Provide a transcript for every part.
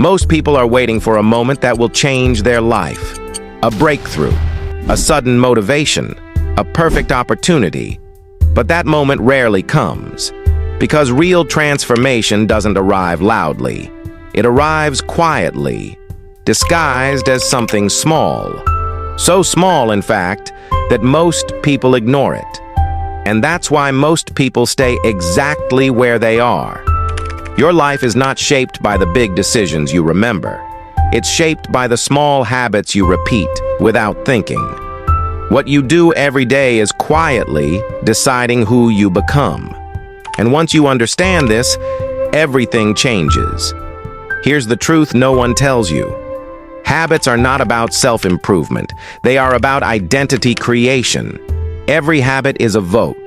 Most people are waiting for a moment that will change their life. A breakthrough, a sudden motivation, a perfect opportunity. But that moment rarely comes, because real transformation doesn't arrive loudly. It arrives quietly, disguised as something small. So small, in fact, that most people ignore it. And that's why most people stay exactly where they are. Your life is not shaped by the big decisions you remember. It's shaped by the small habits you repeat without thinking. What you do every day is quietly deciding who you become. And once you understand this, everything changes. Here's the truth no one tells you. Habits are not about self-improvement. They are about identity creation. Every habit is a vote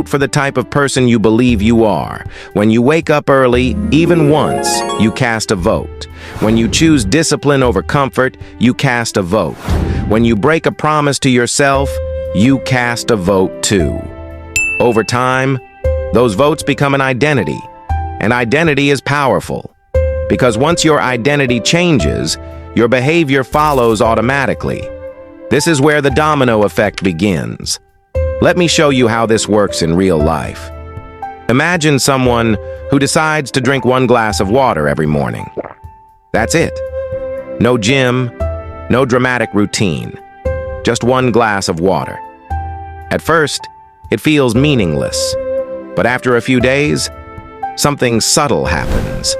for the type of person you believe you are. When you wake up early, even once, you cast a vote. When you choose discipline over comfort, you cast a vote. When you break a promise to yourself, you cast a vote too. Over time, those votes become an identity. And identity is powerful. Because once your identity changes, your behavior follows automatically. This is where the domino effect begins. Let me show you how this works in real life. Imagine someone who decides to drink 1 glass of water every morning. That's it. No gym, no dramatic routine. Just 1 glass of water. At first, it feels meaningless. But after a few days, something subtle happens.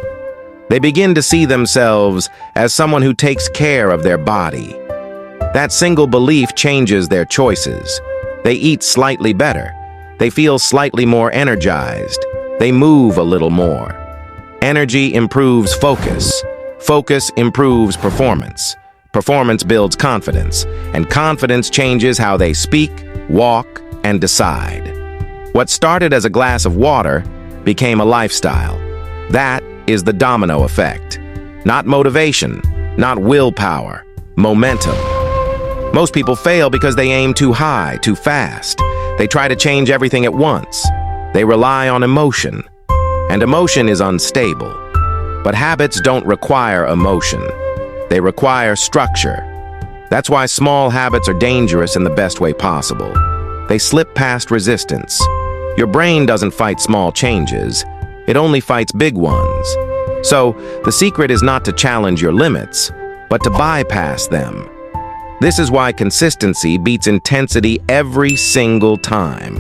They begin to see themselves as someone who takes care of their body. That single belief changes their choices. They eat slightly better. They feel slightly more energized. They move a little more. Energy improves focus. Focus improves performance. Performance builds confidence. And confidence changes how they speak, walk, and decide. What started as a glass of water became a lifestyle. That is the domino effect. Not motivation, not willpower, momentum. Most people fail because they aim too high, too fast. They try to change everything at once. They rely on emotion. And emotion is unstable. But habits don't require emotion. They require structure. That's why small habits are dangerous in the best way possible. They slip past resistance. Your brain doesn't fight small changes. It only fights big ones. So, the secret is not to challenge your limits, but to bypass them. This is why consistency beats intensity every single time.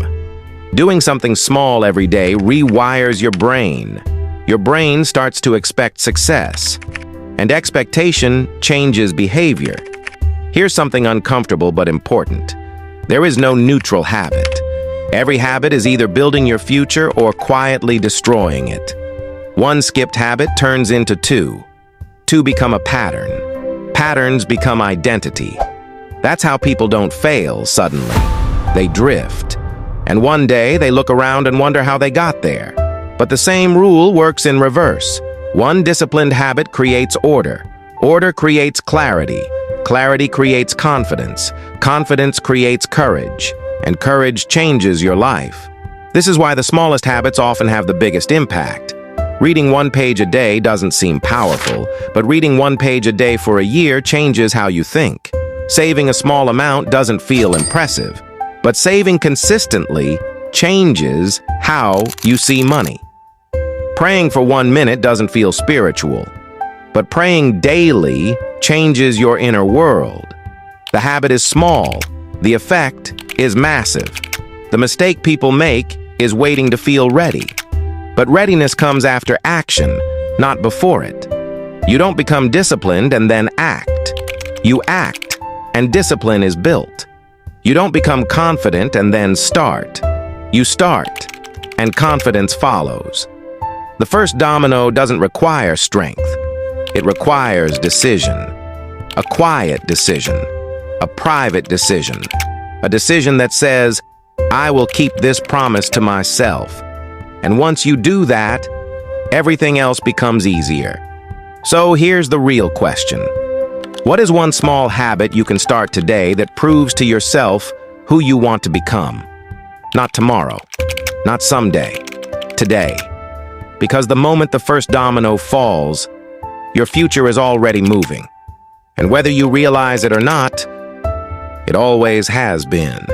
Doing something small every day rewires your brain. Your brain starts to expect success. And expectation changes behavior. Here's something uncomfortable but important. There is no neutral habit. Every habit is either building your future or quietly destroying it. 1 skipped habit turns into 2. 2 become a pattern. Patterns become identity. That's how people don't fail suddenly. They drift. And one day they look around and wonder how they got there. But the same rule works in reverse. 1 disciplined habit creates order. Order creates clarity. Clarity creates confidence. Confidence creates courage. And courage changes your life. This is why the smallest habits often have the biggest impact. Reading 1 page a day doesn't seem powerful, but reading 1 page a day for a year changes how you think. Saving a small amount doesn't feel impressive, but saving consistently changes how you see money. Praying for 1 minute doesn't feel spiritual, but praying daily changes your inner world. The habit is small. The effect is massive. The mistake people make is waiting to feel ready. But readiness comes after action, not before it. You don't become disciplined and then act. You act, and discipline is built. You don't become confident and then start. You start, and confidence follows. The first domino doesn't require strength. It requires decision. A quiet decision. A private decision. A decision that says, I will keep this promise to myself. And once you do that, everything else becomes easier. So here's the real question. What is 1 small habit you can start today that proves to yourself who you want to become? Not tomorrow, not someday, today. Because the moment the first domino falls, Your future is already moving. And whether you realize it or not, it always has been.